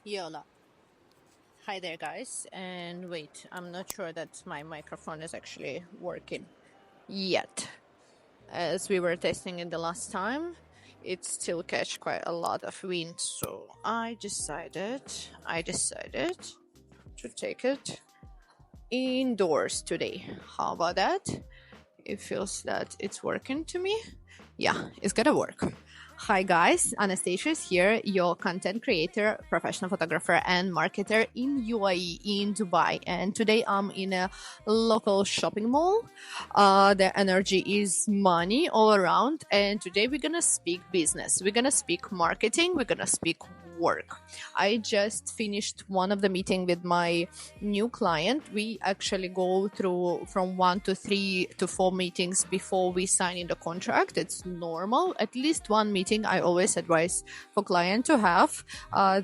Yola. Hi there, guys. And wait, I'm not sure that my microphone is actually working yet. As we were testing it the last time, it still catch quite a lot of wind. So I decided to take it indoors today. How about that? It feels that it's working to me. Yeah, it's gonna work. Hi guys, Anastasia here, your content creator, professional photographer, and marketer in UAE, in Dubai. And today I'm in a local shopping mall. The energy is money all around. And today we're gonna speak business. We're gonna speak marketing. We're gonna speak work. I just finished one of the meeting with my new client. We actually go through from 1 to 3 to 4 meetings before we sign in the contract. It's normal. At least one meeting I always advise for client to have.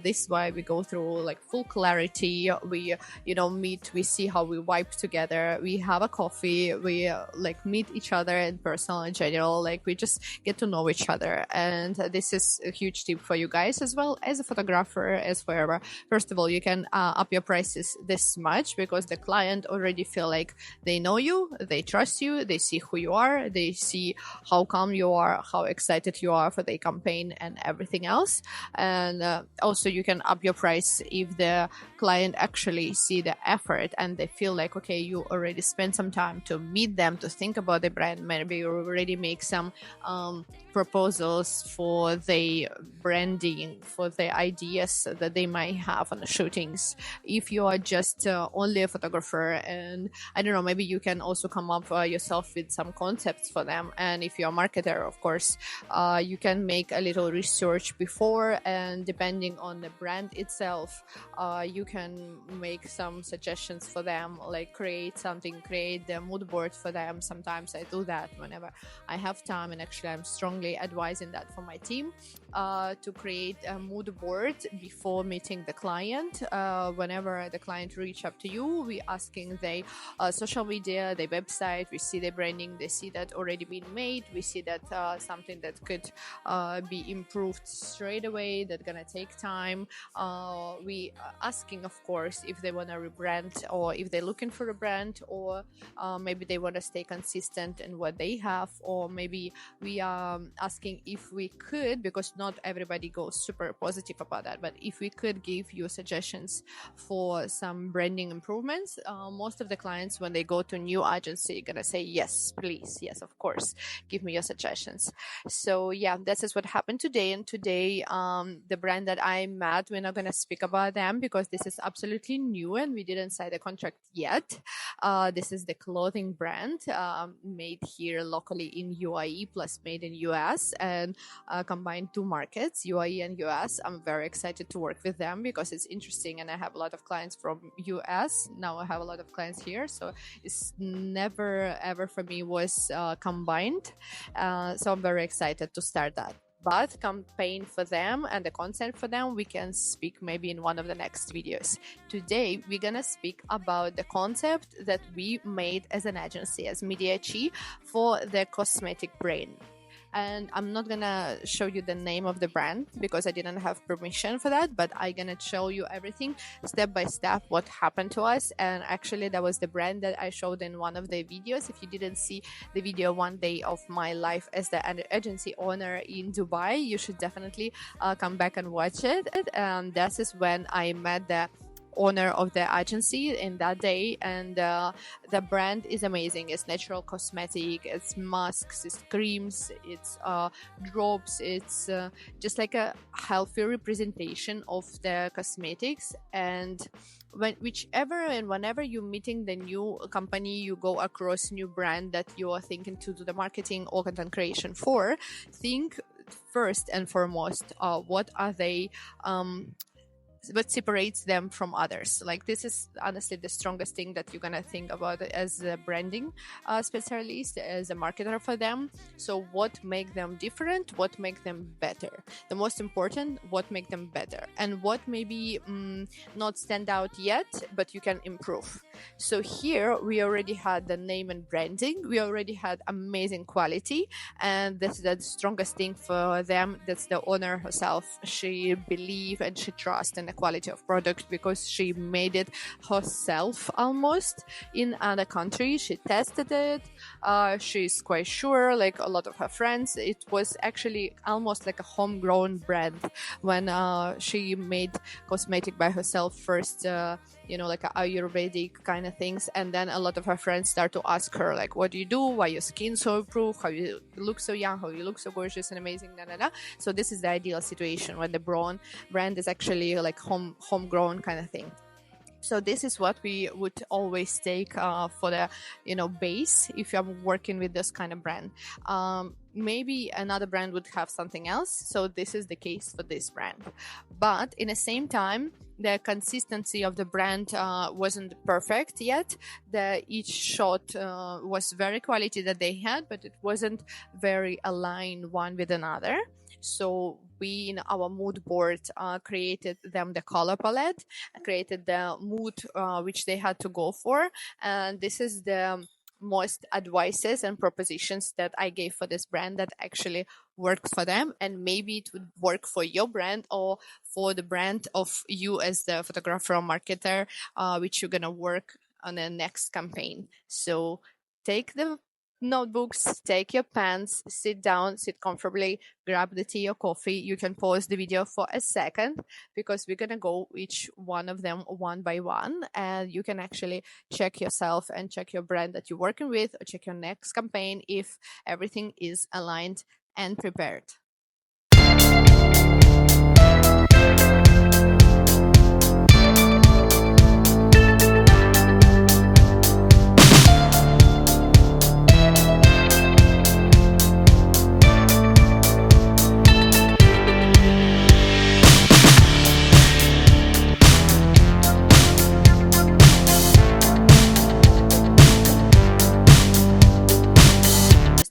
This why we go through like full clarity. We meet. We see how we vibe together. We have a coffee. We like meet each other in personal in general. Like we just get to know each other. And this is a huge tip for you guys as well as a photographer, as forever. First of all, you can up your prices this much because the client already feel like they know you, they trust you, they see who you are, they see how calm you are, how excited you are for the campaign and everything else. And also you can up your price if the client actually see the effort and they feel like, okay, you already spent some time to meet them, to think about the brand. Maybe you already make some proposals for the branding, for the ideas that they might have on the shootings. If you are just only a photographer, and I don't know, maybe you can also come up yourself with some concepts for them. And if you're a marketer, of course, you can make a little research before, and depending on the brand itself, you can make some suggestions for them, like create the mood board for them. Sometimes I do that whenever I have time, and actually I'm strongly advising that for my team, to create a mood board before meeting the client. Whenever the client reach up to you, we asking their social media, their website, we see their branding, they see that already been made, we see that something that could be improved straight away, that gonna take time. We asking, of course, if they want to rebrand, or if they're looking for a brand, or maybe they want to stay consistent in what they have, or maybe we are asking if we could, because not everybody goes super positive about that, but if we could give you suggestions for some branding improvements. Most of the clients, when they go to new agency, gonna say yes, please, yes, of course, give me your suggestions. So yeah, this is what happened today. And today, the brand that I met, we're not gonna speak about them because this is absolutely new and we didn't sign the contract yet. This is the clothing brand made here locally in UAE plus made in US, and combined two markets, UAE and US. I'm very excited to work with them because it's interesting, and I have a lot of clients from US. Now I have a lot of clients here, so it's never ever for me was combined. So I'm very excited to start that. But campaign for them and the content for them, we can speak maybe in one of the next videos. Today, we're gonna speak about the concept that we made as an agency, as Media.cheers, for the cosmetic brand. And I'm not gonna show you the name of the brand because I didn't have permission for that, but I'm gonna show you everything step by step what happened to us. And actually that was the brand that I showed in one of the videos. If you didn't see the video one day of my life as the agency owner in Dubai, you should definitely come back and watch it. And this is when I met the owner of the agency in that day, and the brand is amazing. It's natural cosmetic, it's masks, it's creams, it's drops, it's just like a healthy representation of the cosmetics. And whichever and whenever you're meeting the new company, you go across new brand that you are thinking to do the marketing or content creation for, think first and foremost, what are they what separates them from others. Like this is honestly the strongest thing that you're gonna think about as a branding specialist, as a marketer for them. So what make them different, what make them better, the most important, what make them better, and what maybe not stand out yet but you can improve. So here we already had the name and branding, we already had amazing quality, and that's the strongest thing for them. That's the owner herself, she believe and she trust in the of quality of product, because she made it herself almost in other countries. She tested it. She's quite sure, like a lot of her friends, it was actually almost like a homegrown brand when she made cosmetic by herself first. Like a Ayurvedic kind of things, and then a lot of her friends start to ask her, like, what do you do, why your skin so improved, how you look so young, how you look so gorgeous and amazing, so this is the ideal situation when the brand is actually like homegrown kind of thing. So this is what we would always take for the base if I'm working with this kind of brand. Maybe another brand would have something else, so this is the case for this brand. But in the same time, the consistency of the brand wasn't perfect yet. Each shot was very quality that they had, but it wasn't very aligned one with another. So we, in our mood board, created them the color palette, created the mood which they had to go for, and this is the most advices and propositions that I gave for this brand that actually worked for them, and maybe it would work for your brand or for the brand of you as the photographer or marketer, which you're gonna work on the next campaign. So take the notebooks, take your pens, sit down, sit comfortably, grab the tea or coffee. You can pause the video for a second because we're gonna go each one of them one by one, and you can actually check yourself and check your brand that you're working with, or check your next campaign if everything is aligned and prepared.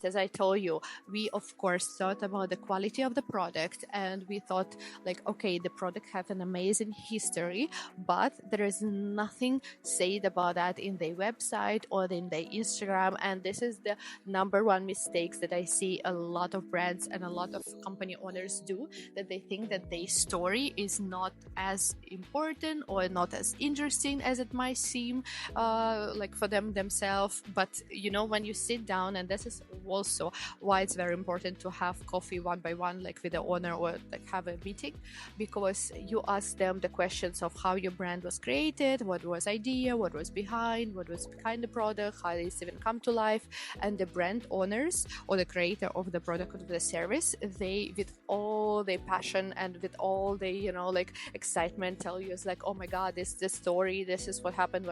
As I told you, we of course thought about the quality of the product, and we thought like, okay, the product have an amazing history, but there is nothing said about that in their website or in their Instagram. And this is the number one mistakes that I see a lot of brands and a lot of company owners do, that they think that their story is not as important or not as interesting as it might seem, like for themselves. But when you sit down, and this is also why it's very important to have coffee one by one, like with the owner, or like have a meeting, because you ask them the questions of how your brand was created, what was idea, what was behind the product, how it's even come to life. And the brand owners or the creator of the product or the service, they, with all their passion and with all the like excitement, tell you, it's like, oh my god, this is the story, this is what happened.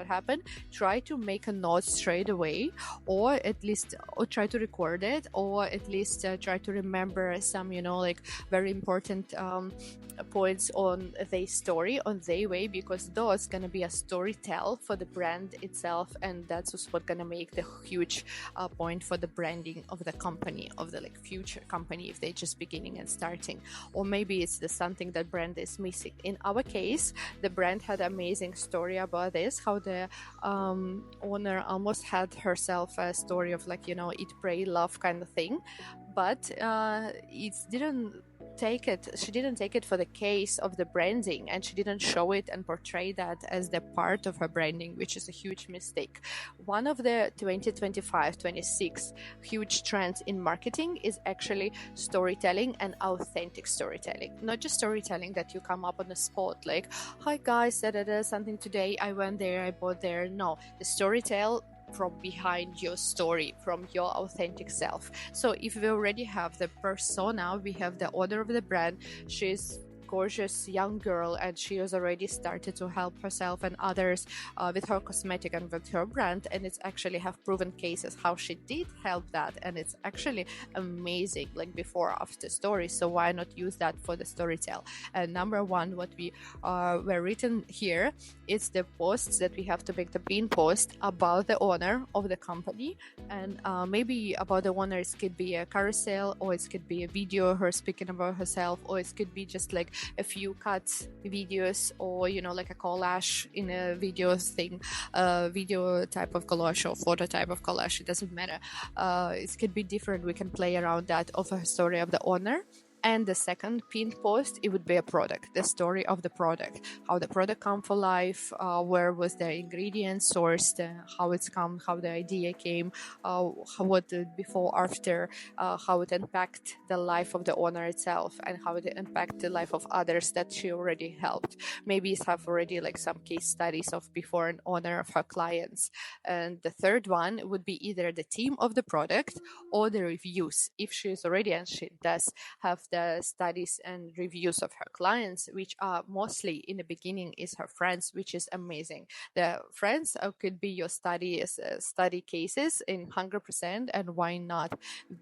Try to make a note straight away, or at least try to record it, or at least try to remember some like very important points on their story, on their way, because those gonna be a storytell for the brand itself, and that's what's gonna make the huge point for the branding of the company, of the like future company, if they're just beginning and starting. Or maybe it's something that brand is missing. In our case, the brand had an amazing story about this, how the owner almost had herself a story of like eat, pray, love kind of thing, but she didn't take it for the case of the branding, and she didn't show it and portray that as the part of her branding, which is a huge mistake. One of the 2025-26 huge trends in marketing is actually storytelling and authentic storytelling. Not just storytelling that you come up on the spot like, hi guys, something today, I went there, I bought there. No, the storytell from behind your story, from your authentic self. So if we already have the persona, we have the owner of the brand, she's gorgeous young girl, and she has already started to help herself and others with her cosmetic and with her brand, and it's actually have proven cases how she did help that, and it's actually amazing, like before after story. So why not use that for the storytell? And number one, what we were written here, it's the posts that we have to make, the pin post about the owner of the company, and maybe about the owner. It could be a carousel, or it could be a video her speaking about herself, or it could be just like a few cuts videos, or like a collage in a video thing, video type of collage or photo type of collage, it doesn't matter. It could be different, we can play around that of a story of the owner. And the second pinned post, it would be a product, the story of the product, how the product come for life, where was the ingredients sourced, how it's come, how the idea came, what the before, after, how it impacted the life of the owner itself, and how it impacted the life of others that she already helped. Maybe it's have already like some case studies of before and owner of her clients. And the third one would be either the team of the product or the reviews, if she is already, and she does have the studies and reviews of her clients, which are mostly in the beginning is her friends, which is amazing. The friends could be your study cases in 100%, and why not?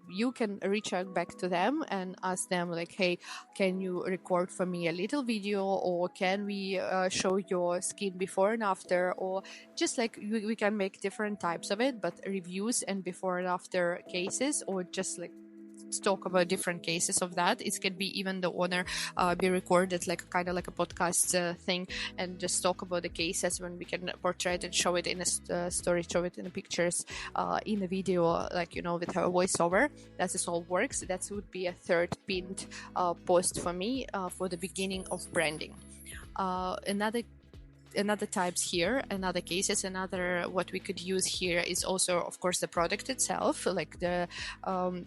You can reach out back to them and ask them like, hey, can you record for me a little video, or can we show your skin before and after, or just like we can make different types of it, but reviews and before and after cases, or just like talk about different cases of that. It could be even the owner be recorded like kind of like a podcast thing, and just talk about the cases when we can portray it and show it in a story, show it in the pictures, in the video, like, you know, with her voiceover. That is all works. That would be a third pinned post for me for the beginning of branding. Another types here, another cases, another what we could use here is also, of course, the product itself, like the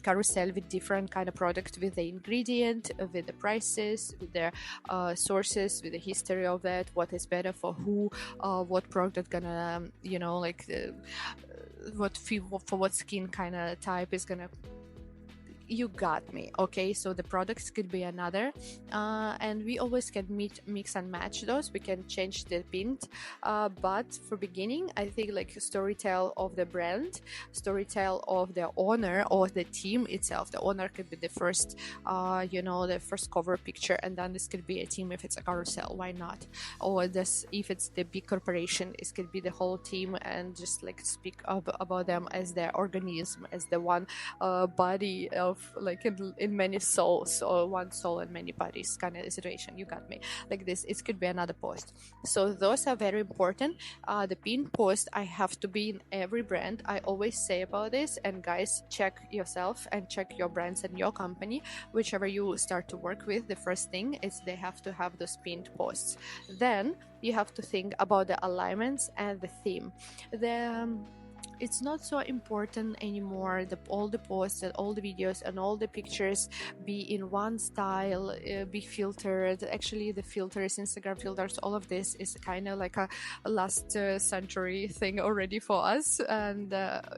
carousel with different kind of product, with the ingredient, with the prices, with the sources, with the history of that, what is better for who, what product gonna, you know, like for what skin kind of type is gonna. You got me. Okay, so the products could be another, and we always can mix and match those. We can change the pint, but for beginning, I think like storytell of the brand, storytell of the owner or the team itself. The owner could be the first, the first cover picture, and then this could be a team if it's a carousel. Why not? Or this, if it's the big corporation, it could be the whole team, and just like speak about them as the organism, as the one body of, like in many souls, or one soul and many bodies kind of situation. You got me. Like this, it could be another post. So those are very important. The pin post, I have to be in every brand. I always say about this, and guys, check yourself and check your brands and your company, whichever you start to work with. The first thing is they have to have those pinned posts. Then you have to think about the alignments and the theme. It's not so important anymore all the posts and all the videos and all the pictures be in one style, be filtered. Actually, the filters, Instagram filters, all of this is kind of like a last century thing already for us, and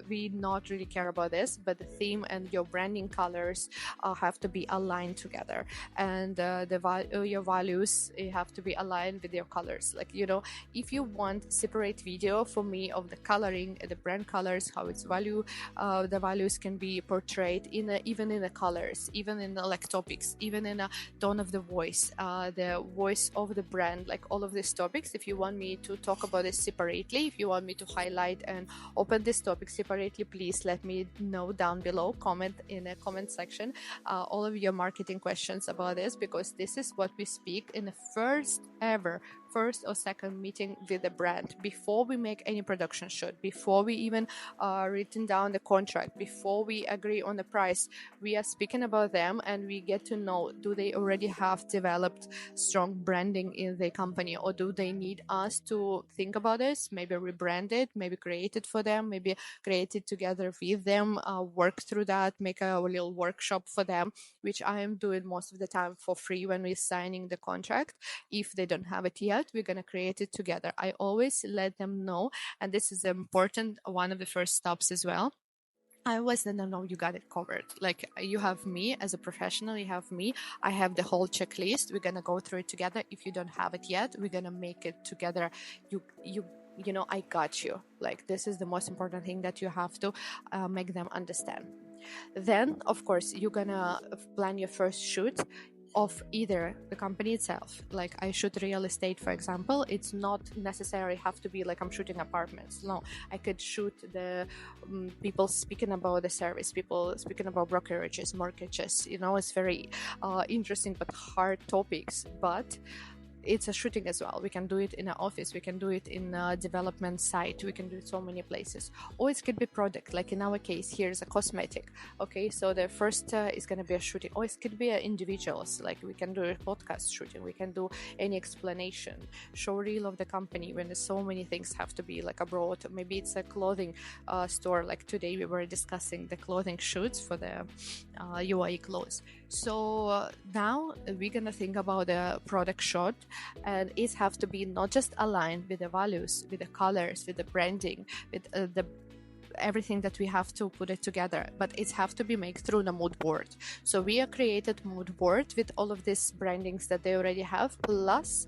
we not really care about this. But the theme and your branding colors have to be aligned together, and your values have to be aligned with your colors. Like, you know, if you want separate video for me of the coloring, the brand colors, how its value, the values can be portrayed even in the colors, even in the like topics, even in a tone of the voice of the brand, like all of these topics. If you want me to talk about this separately, if you want me to highlight and open this topic separately, please let me know down below, comment in the comment section all of your marketing questions about this, because this is what we speak in the first or second meeting with the brand, before we make any production shoot, before we even written down the contract, before we agree on the price. We are speaking about them, and we get to know, do they already have developed strong branding in their company, or do they need us to think about this, maybe rebrand it, maybe create it for them, maybe create it together with them, work through that, make a little workshop for them, which I am doing most of the time for free when we're signing the contract. If they don't have it yet, we're going to create it together. I always let them know, and this is important, one of the first stops as well. I always let them know you got it covered. Like, you have me as a professional, you have me. I have the whole checklist. We're gonna go through it together. If you don't have it yet, we're gonna make it together. You know, I got you. Like, this is the most important thing that you have to make them understand. Then, of course, you're gonna plan your first shoot of either the company itself. Like, I shoot real estate, for example. It's not necessarily have to be like I'm shooting apartments. No, I could shoot the people speaking about the service, people speaking about brokerages, mortgages. You know, it's very interesting but hard topics. But it's a shooting as well. We can do it in an office, we can do it in a development site, we can do it so many places. Or it could be product, like in our case here's a cosmetic. Okay, so the first is going to be a shooting. Or it could be individuals, like we can do a podcast shooting, we can do any explanation, show reel of the company when there's so many things have to be like abroad. Maybe it's a clothing store, like today we were discussing the clothing shoots for the UAE clothes. So now we're gonna think about the product shot, and it have to be not just aligned with the values, with the colors, with the branding, with the everything that we have to put it together, but it have to be made through the mood board. So we have created mood board with all of these brandings that they already have, plus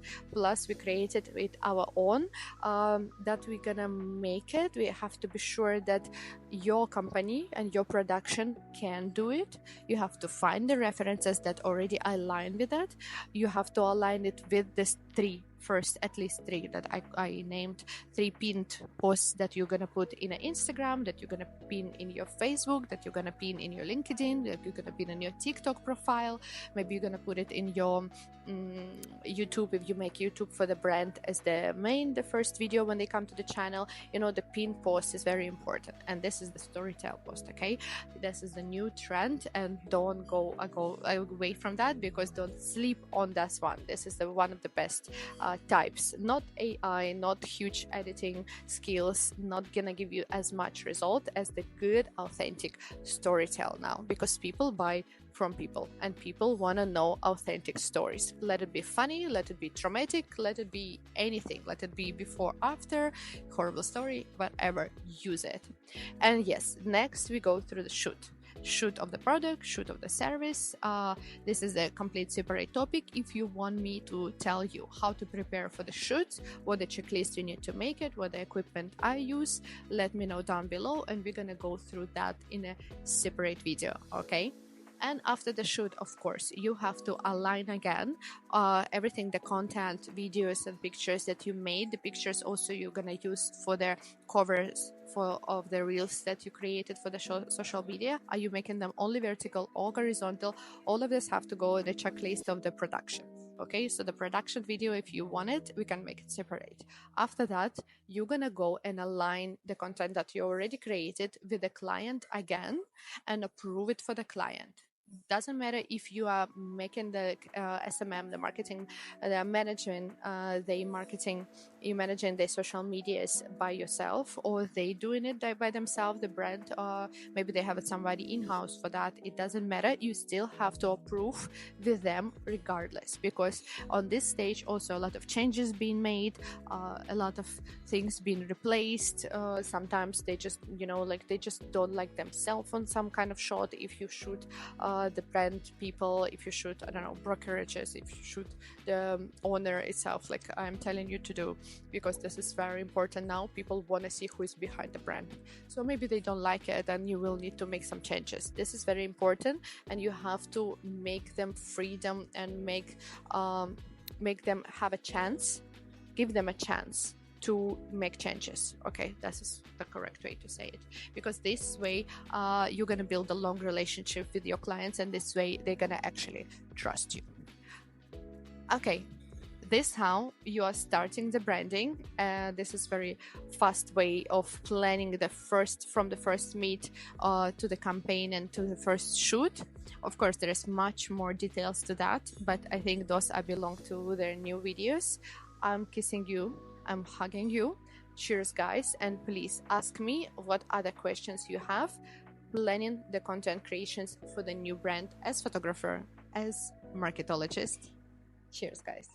we created with our own that we're gonna make it. We have to be sure that your company and your production can do it. You have to find the references that already align with that. You have to align it with this at least three that I named, 3 pinned posts that you're gonna put in an Instagram, that you're gonna pin in your Facebook, that you're gonna pin in your LinkedIn, that you're gonna pin in your TikTok profile. Maybe you're gonna put it in your YouTube, if you make YouTube for the brand as the first video when they come to the channel. You know, the pin post is very important, and this is the storytell post. Okay, this is the new trend, and don't go away from that, because don't sleep on this one. This is the one of the best types. Not AI, not huge editing skills, not gonna give you as much result as the good authentic storytell now, because people buy from people, and people want to know authentic stories. Let it be funny, let it be traumatic, let it be anything, let it be before, after, horrible story, whatever, use it. And yes, next we go through the shoot of the product, shoot of the service. This is a complete separate topic. If you want me to tell you how to prepare for the shoot, what the checklist you need to make it, what the equipment I use, let me know down below, and we're gonna go through that in a separate video. Okay. And after the shoot, of course, you have to align again everything, the content, videos and pictures that you made. The pictures also you're gonna use for the covers of the reels that you created for the social media. Are you making them only vertical or horizontal? All of this have to go in the checklist of the production. Okay, so the production video, if you want it, we can make it separate. After that, you're gonna go and align the content that you already created with the client again and approve it for the client. Doesn't matter if you are making the SMM, the marketing, the managing, you managing the social medias by yourself, or they doing it by themselves, the brand, maybe they have somebody in-house for that. It doesn't matter. You still have to approve with them regardless, because on this stage also a lot of changes being made, a lot of things being replaced. Sometimes they just, they just don't like themselves on some kind of shot. If you shoot the brand people, if you shoot, I don't know, brokerages, if you shoot the owner itself, like I'm telling you to do, because this is very important now. People want to see who is behind the brand. So maybe they don't like it, and you will need to make some changes. This is very important, and you have to make them freedom and make them have a chance, give them a chance to make changes. Okay, that is the correct way to say it, because this way you're gonna build a long relationship with your clients, and this way they're gonna actually trust you. Okay, this how you are starting the branding. This is very fast way of planning from the first meet to the campaign and to the first shoot. Of course, there is much more details to that, but I think those belong to their new videos. I'm kissing you, I'm hugging you. Cheers, guys, and please ask me what other questions you have planning the content creations for the new brand as photographer, as marketologist. Cheers, guys.